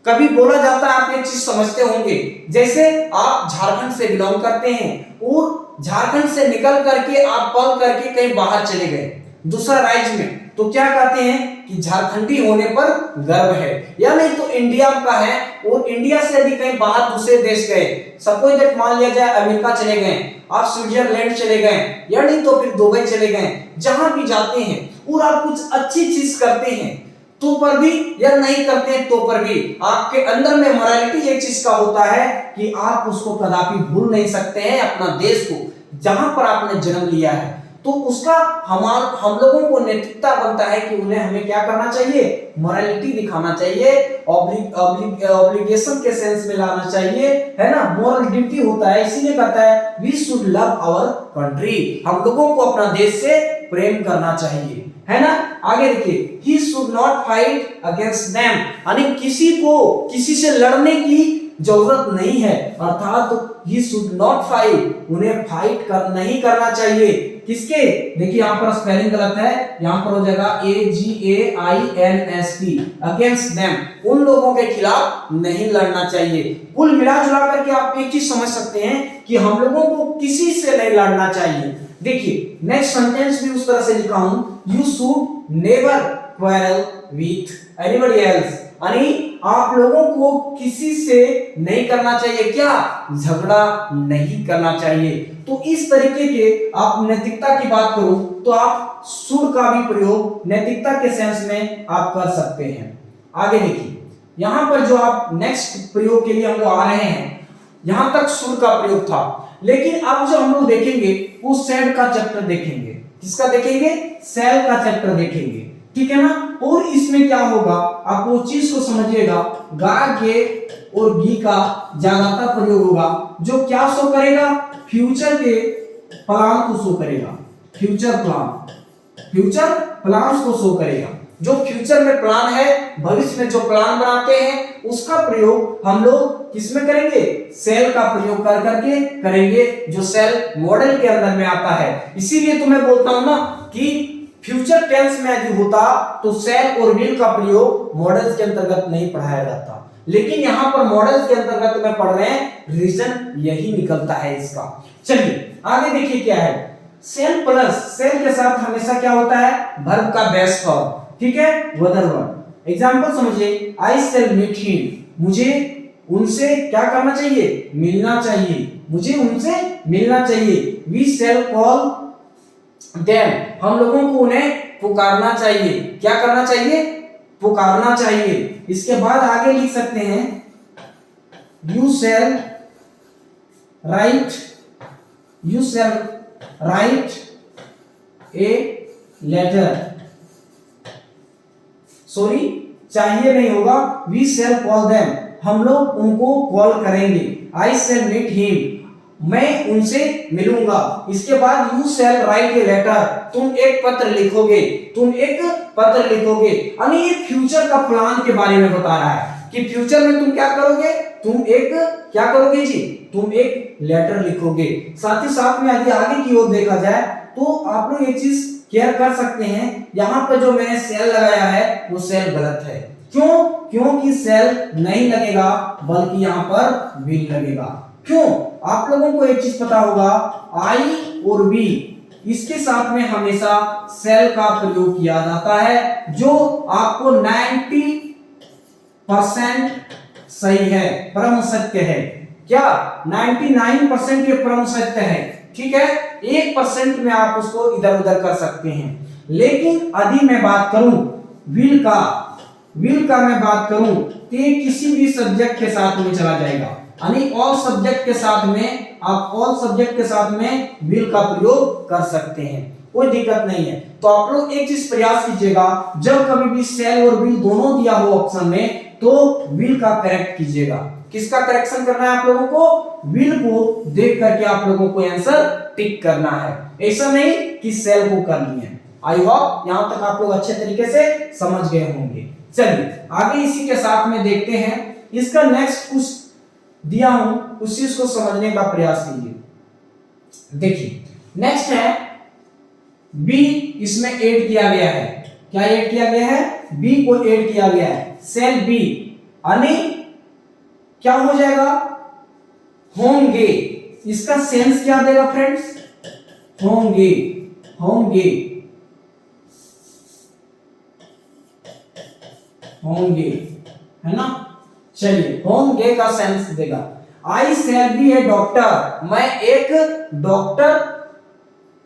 कभी बोला जाता है, आप एक चीज समझते होंगे, जैसे आप झारखंड से बिलोंग करते हैं और झारखंड से निकल करके आप पढ़ करके कहीं बाहर चले गए दूसरा राज्य में, तो क्या कहते हैं कि झारखंडी होने पर गर्व है, या नहीं तो इंडिया का है और इंडिया से यदि कहीं बाहर दूसरे देश गए, सपोज दैट मान लिया जाए अमेरिका चले गए, आप स्विट्जरलैंड चले गए, या नहीं तो फिर दुबई चले गए, जहां भी जाते हैं और आप कुछ अच्छी चीज करते हैं तो पर भी या नहीं करते हैं तो पर भी आपके अंदर में मोरालिटी एक चीज का होता है कि आप उसको कदापि भूल नहीं सकते हैं, अपना देश को जहां पर आपने जन्म लिया है, तो उसका हम लोगों को नैतिकता बनता है कि उन्हें हमें क्या करना चाहिए, मोरालिटी दिखाना चाहिए, ऑब्लिगेशन के सेंस में लाना चाहिए, है ना, मोरल ड्यूटी होता है। इसीलिए कहता है we should love our country, हम लोगों को अपना देश से प्रेम करना चाहिए, है ना। आगे देखिए, he should not fight against them, यानी किसी को किसी से लड़ने की जरूरत नहीं है, अर्थात ही शुड नॉट फाइट, उन्हें फाइट नहीं करना चाहिए। किसके, देखिए यहाँ पर स्पेलिंग गलत है, यहाँ पर हो जाएगा AGAINST, अगेंस्ट देम, उन लोगों के खिलाफ नहीं लड़ना चाहिए। कुल मिला जुला करके आप एक चीज समझ सकते हैं कि हम लोगों को किसी से नहीं लड़ना चाहिए। देखिए नेक्स्ट सेंटेंस भी उस तरह से लिखा हूं, you should never quarrel with anybody else, यानी आप लोगों को किसी से नहीं करना चाहिए, क्या, झगड़ा नहीं करना चाहिए। तो इस तरीके के आप नैतिकता की बात करूं तो आप शुड का भी प्रयोग नैतिकता के सेंस में आप कर सकते हैं। आगे देखिए यहां पर जो आप नेक्स्ट प्रयोग के लिए हम लोग आ रहे हैं, यहां तक शुड का प्रयोग था, लेकिन अब जो हम लोग देखेंगे वो सेड का चैप्टर देखेंगे। किसका देखेंगे, सेल का चैप्टर देखेंगे, ठीक है ना। और इसमें क्या होगा, आप वो चीज को समझिएगा, गा के और गी का ज्यादातर प्रयोग होगा, जो क्या शो करेगा, फ्यूचर के प्लान को शो करेगा, फ्यूचर प्लान को शो करेगा। जो फ्यूचर में प्लान है, भविष्य में जो प्लान बनाते हैं, उसका प्रयोग हम लोग किसमें करेंगे, सेल का प्रयोग कर करके करेंगे, जो सेल मॉडल के अंदर में आता है। इसीलिए तो मैं बोलता हूं ना कि फ्यूचर टेंस में यदि होता तो सेल और विल का प्रयोग मॉडल्स के अंतर्गत नहीं पढ़ाया जाता, लेकिन यहां पर मॉडल्स के अंतर्गत में पढ़ रहे हैं, रीजन यही निकलता है इसका। चलिए आगे देखिए क्या है, सेल प्लस सेल के साथ हमेशा क्या होता है, वर्ब का बेस फॉर्म, ठीक है, वदर वर्ब। एग्जांपल समझिए, आई शैल मीट हिम, मुझे उनसे क्या करना चाहिए, मिलना चाहिए, मुझे उनसे मिलना चाहिए। वी शैल कॉल देम, हम लोगों को उन्हें पुकारना चाहिए, क्या करना चाहिए, पुकारना चाहिए। इसके बाद आगे लिख सकते हैं, you shall write a letter, sorry चाहिए नहीं होगा, वी शैल कॉल देम, हम लोग उनको कॉल करेंगे। आई शैल मीट हिम, मैं उनसे मिलूंगा। इसके बाद you shall write a letter, तुम एक पत्र लिखोगे, यानी ये फ्यूचर का प्लान के बारे में बता रहा है कि फ्यूचर में तुम क्या करोगे, तुम एक लेटर लिखोगे। साथ ही साथ में यदि आगे की ओर देखा जाए तो आप लोग एक चीज केयर कर सकते हैं। यहाँ पर जो मैंने सेल लगाया है वो सेल गलत है। क्यों? क्योंकि सेल नहीं लगेगा बल्कि यहाँ पर व्हील लगेगा। क्यों? आप लोगों को एक चीज पता होगा, आई और बी इसके साथ में हमेशा सेल का प्रयोग किया जाता है, जो आपको 90% सही है, परम सत्य है। क्या 99% ये परम सत्य है? ठीक है, 1% में आप उसको इधर उधर कर सकते हैं। लेकिन यदि मैं बात करूं विल का मैं बात करूं तो ये किसी भी सब्जेक्ट के साथ में चला जाएगा, यानी ऑल सब्जेक्ट के साथ में आप ऑल सब्जेक्ट के साथ में विल का प्रयोग कर सकते हैं, कोई दिक्कत नहीं है। तो आप लोग एक चीज प्रयास कीजिएगा, जब कभी भी सेल और विल दोनों दिया हो ऑप्शन में तो विल का करेक्ट कीजिएगा। किसका करेक्शन करना है आप लोगों को? विल को देख करके आप लोगों को आंसर टिक करना है, ऐसा नहीं कि सेल को कर लिए। आई होप यहां तक आप लोग अच्छे तरीके से समझ गए होंगे। चलिए आगे इसी के साथ में देखते हैं, इसका नेक्स्ट कुछ दिया हूं उस चीज को समझने का प्रयास कीजिए। देखिए नेक्स्ट है बी, इसमें ऐड किया गया है। क्या ऐड किया गया है? बी को ऐड किया गया है, सेल बी, यानी क्या हो जाएगा? होंगे। इसका सेंस क्या देगा फ्रेंड्स? होंगे, होंगे, होंगे, है ना। चलिए होंगे का सेंस देगा। आई शैल बी ए डॉक्टर, मैं एक डॉक्टर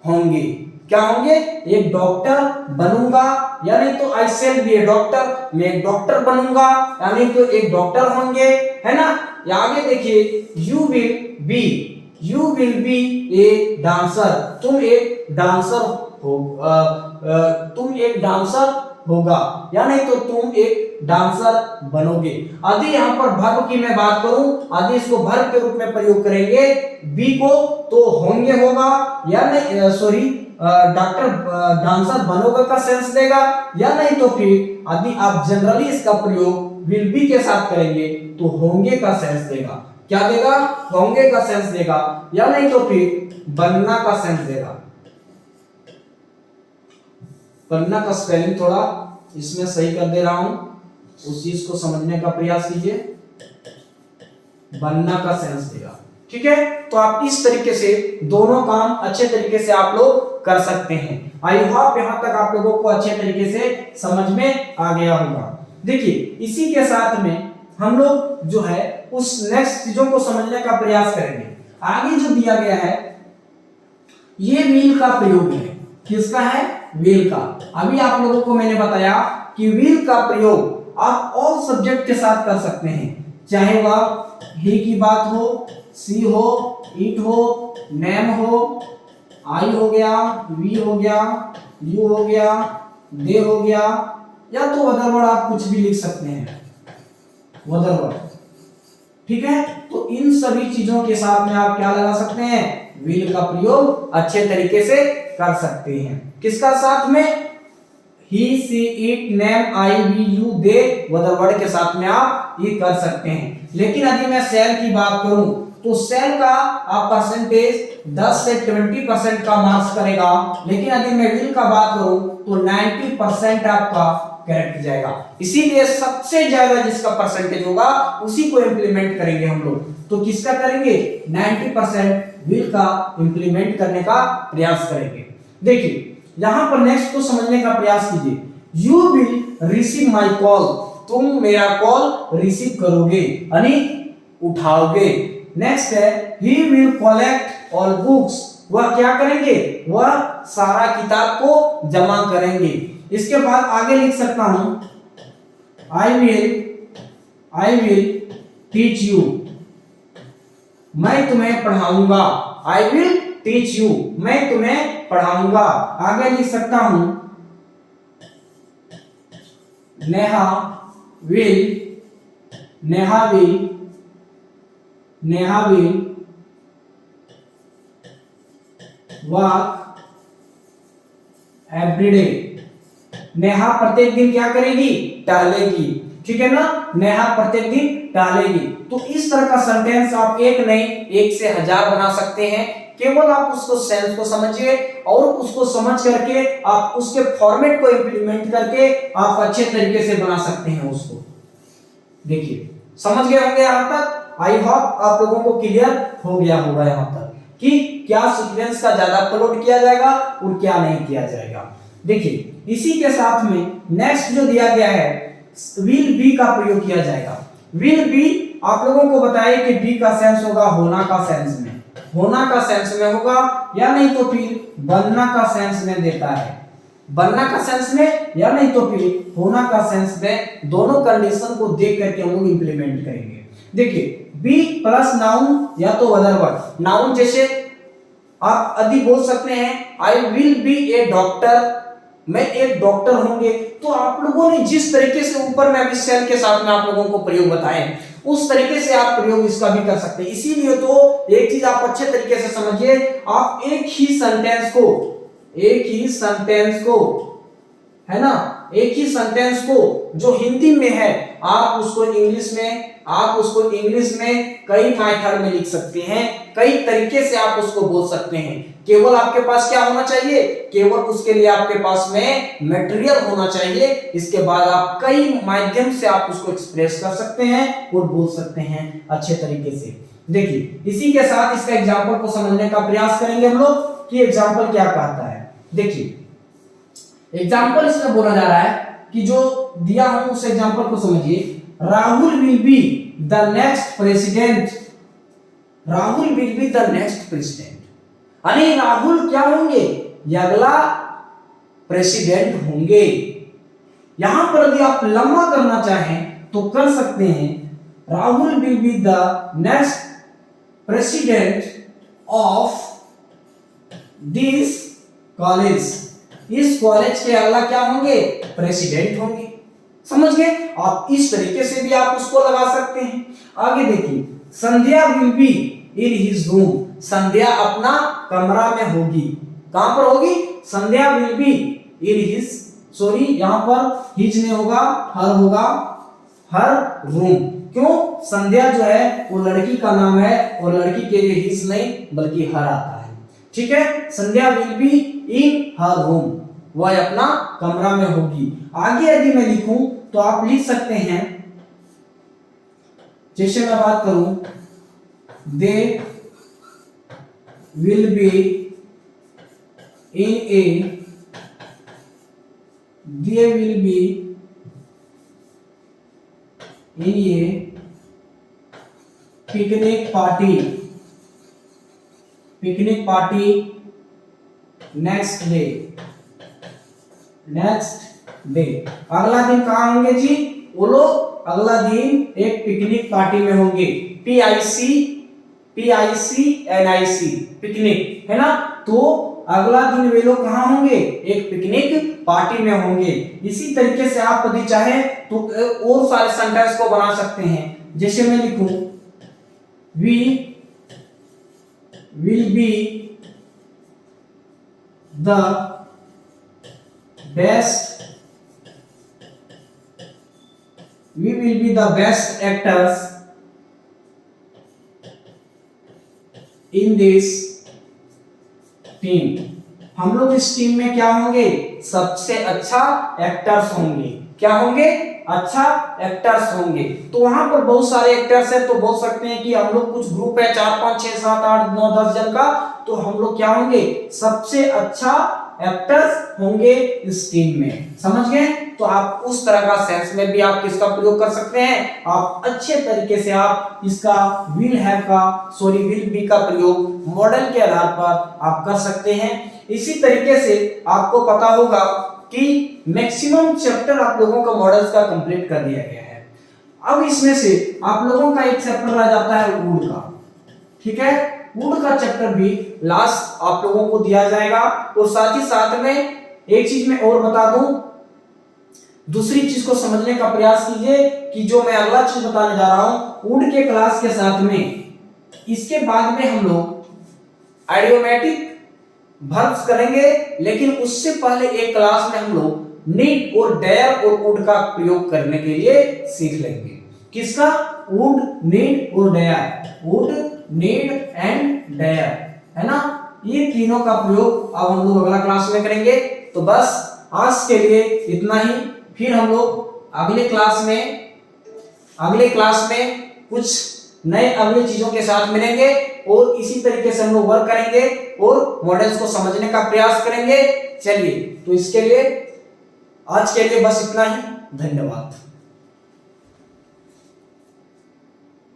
होंगे। क्या होंगे? एक डॉक्टर बनूंगा, यानी तो आई शैल बी ए डॉक्टर, मैं एक डॉक्टर बनूंगा, यानी तो एक डॉक्टर होंगे, है ना। या आगे देखिए you will be a dancer, तुम एक डांसर हो, तुम एक डांसर होगा, या नहीं तो तुम एक डांसर बनोगे। यदि यहाँ पर वर्ब की मैं बात करूं, यदि इसको वर्ब के रूप में प्रयोग करेंगे बी को, तो होंगे होगा, या नहीं सॉरी डॉक्टर डांसर बनोगे का सेंस देगा, या नहीं तो फिर यदि आप जनरली इसका प्रयोग विल बी के साथ करेंगे तो होंगे का सेंस देगा। क्या देगा? होंगे का सेंस देगा, या नहीं तो फिर बनना का सेंस देगा। बनना का स्पेलिंग थोड़ा इसमें सही कर दे रहा हूं, उस चीज को समझने का प्रयास कीजिए। बनना का सेंस देगा, ठीक है। तो आप इस तरीके से दोनों काम अच्छे तरीके से आप लोग कर सकते हैं। आई होप यहां तक आप लोगों को अच्छे तरीके से समझ में आ गया होगा। देखिए इसी के साथ में हम लोग जो है उस नेक्स्ट चीजों को समझने का प्रयास करेंगे। आगे जो दिया गया है ये विल का प्रयोग है। किसका है? विल का। अभी आप लोगों को मैंने बताया कि विल का प्रयोग आप ऑल सब्जेक्ट के साथ कर सकते हैं, चाहे वह ही की बात हो, सी हो, इट हो, नेम हो, आई हो गया, वी हो गया, यू हो गया, दे हो गया, या तो अदर वर्ड आप कुछ भी लिख सकते हैं, अदर वर्ड, ठीक है। तो इन सभी चीजों के साथ में आप क्या लगा सकते हैं? विल का प्रयोग अच्छे तरीके से कर सकते हैं। किसका साथ में? He, she, it, name, I, we, you, they, other word के साथ में आप ये कर सकते हैं। लेकिन यदि मैं सेल की बात करूं तो सेल का आप परसेंटेज 10 से 20% का मार्क्स करेगा, लेकिन यदि मैं विल का बात करूं तो 90% आपका करेक्ट जाएगा। इसीलिए सबसे ज्यादा जिसका परसेंटेज होगा उसी को इंप्लीमेंट करेंगे हम लोग। तो किसका करेंगे? 90% विल का इंप्लीमेंट करने का प्रयास करेंगे। देखिए यहां पर नेक्स्ट को समझने का प्रयास कीजिए। You will receive my call, तुम मेरा कॉल रिसीव करोगे, यानी उठाओगे। नेक्स्ट है he will collect all books, वह क्या करेंगे? वह सारा किताब को जमा करेंगे। इसके बाद आगे लिख सकता हूं आई विल टीच यू, मैं तुम्हें पढ़ाऊंगा। आई विल टीच यू, मैं तुम्हें पढ़ाऊंगा। आगे लिख सकता हूं Neha will walk everyday, Neha प्रत्येक दिन क्या करेगी? टहलेगी। ठीक है ना, नेहा प्रत्येक दिन टहलेगी। तो इस तरह का सेंटेंस आप एक नहीं, एक से हजार बना सकते हैं। केवल आप उसको सेंस को समझिए और उसको समझ करके आप उसके फॉर्मेट को इंप्लीमेंट करके आप अच्छे तरीके से बना सकते हैं उसको। देखिए समझ गए होंगे यहां तक। आई होप आप लोगों को क्लियर हो गया होगा यहां तक कि क्या सीक्वेंस का ज्यादा फॉलोड किया जाएगा और क्या नहीं किया जाएगा। देखिए इसी के साथ में नेक्स्ट जो दिया गया है विल बी का प्रयोग किया जाएगा। विल बी आप लोगों को बताइए कि बी का सेंस होगा होना का सेंस में, होना का सेंस में होगा, या नहीं तो फिर बनना का सेंस में देता है, बनना का सेंस में, या नहीं तो फिर होना का सेंस में। दोनों कंडीशन को देख करके हम लोग इंप्लीमेंट करेंगे। देखिए बी प्लस नाउन या तो अदर वर्ड। नाउन जैसे आप यदि बोल सकते हैं I will be A doctor, मैं एक डॉक्टर होंगे। तो आप लोगों ने जिस तरीके से ऊपर में अभी सेल के साथ में आप लोगों को प्रयोग बताए उस तरीके से आप प्रयोग इसका भी कर सकते हैं। इसीलिए तो एक चीज आप अच्छे तरीके से समझिए, आप एक ही सेंटेंस को है ना, एक ही सेंटेंस को जो हिंदी में है आप उसको इंग्लिश में कई मेथड में लिख सकते हैं, कई तरीके से आप उसको बोल सकते हैं। केवल आपके पास क्या होना चाहिए, केवल उसके लिए आपके पास में मटेरियल होना चाहिए। इसके बाद आप कई माध्यम से आप उसको एक्सप्रेस कर सकते हैं और बोल सकते हैं अच्छे तरीके से। देखिए इसी के साथ इसका एग्जाम्पल को समझने का प्रयास करेंगे हम लोग कि एग्जाम्पल क्या कहता है। देखिए एग्जाम्पल इसमें बोला जा रहा है कि जो दिया हूं उस एग्जाम्पल को समझिए। Rahul will be the next president, Rahul will be the next president, यानी राहुल क्या होंगे, ये अगला प्रेसिडेंट होंगे। यहां पर यदि आप लंबा करना चाहें तो कर सकते हैं Rahul will be the next president of this college, इस कॉलेज के अगला क्या होंगे, प्रेसिडेंट होंगे। समझ गए आप, इस तरीके से भी आप उसको लगा सकते हैं। आगे देखिए Sandhya will be in his room, Sandhya अपना कमरा में होगी। कहां पर होगी, Sandhya will be in his, sorry यहां पर हिज नहीं होगा, हर होगा, हर रूम। क्यों, संध्या जो है वो लड़की का नाम है और लड़की के लिए हिज नहीं बल्कि हर आता है। ठीक है, Sandhya will be in her room, वह अपना कमरा में होगी। आगे यदि मैं लिखूं तो आप लिख सकते हैं, जैसे मैं बात करूं they will be in A, they will be in A picnic party, picnic party next day, next day. अगला दिन कहां होंगे जी, वो लोग अगला दिन एक पिकनिक पार्टी में होंगे। PICNIC पिकनिक है ना, तो अगला दिन वे लोग कहां होंगे, एक पिकनिक पार्टी में होंगे। इसी तरीके से आप यदि चाहे तो और सारे सेंटेंस को बना सकते हैं। जैसे मैं लिखूं we will be the best, we will be the best actors in this team, हम लोग इस टीम में क्या होंगे, सबसे अच्छा एक्टर्स होंगे। क्या होंगे, अच्छा एक्टर्स होंगे। तो वहां पर बहुत सारे एक्टर्स हैं, तो बोल सकते हैं कि हम लोग कुछ ग्रुप है 4 5 6 7 8 9 10 जन का, तो हम लोग क्या होंगे, सबसे अच्छा एक्टर्स होंगे इस टीम में। समझ गए, तो आप उस तरह का सेंस में भी आप किसका प्रयोग कर सकते हैं, आप अच्छे तरीके से आप इसका विल हैव का, सॉरी विल बी का प्रयोग मॉडल के आधार पर आप कर सकते हैं। इसी तरीके से आपको पता होगा कि मैक्सिमम चैप्टर आप लोगों का मॉडल्स का कंप्लीट कर दिया गया है। अब इसमें से आप लोगों का एक चैप्टर रह जाता है वुड का। ठीक है, वुड का चैप्टर भी लास्ट आप लोगों को दिया जाएगा। और साथ ही साथ में एक चीज मैं और बता दूं, दूसरी चीज को समझने का प्रयास कीजिए कि जो मैं अगला चीज बताने जा रहा हूं वुड के क्लास के साथ में, इसके बाद में हम लोग आइडियोमैटिक वर्ब्स करेंगे, लेकिन उससे पहले एक क्लास में हम लोग नीड और डेयर और वुड का प्रयोग करने के लिए सीख लेंगे। किसका? वुड, नीड और dare, would, need and dare, है ना। ये तीनों का प्रयोग अब हम लोग अगला क्लास में करेंगे। तो बस आज के लिए इतना ही। फिर हम लोग अगले क्लास में कुछ नए अगली चीजों के साथ मिलेंगे और इसी तरीके से हम लोग वर्क करेंगे और मॉडल्स को समझने का प्रयास करेंगे। चलिए, तो इसके लिए आज के लिए बस इतना ही। धन्यवाद।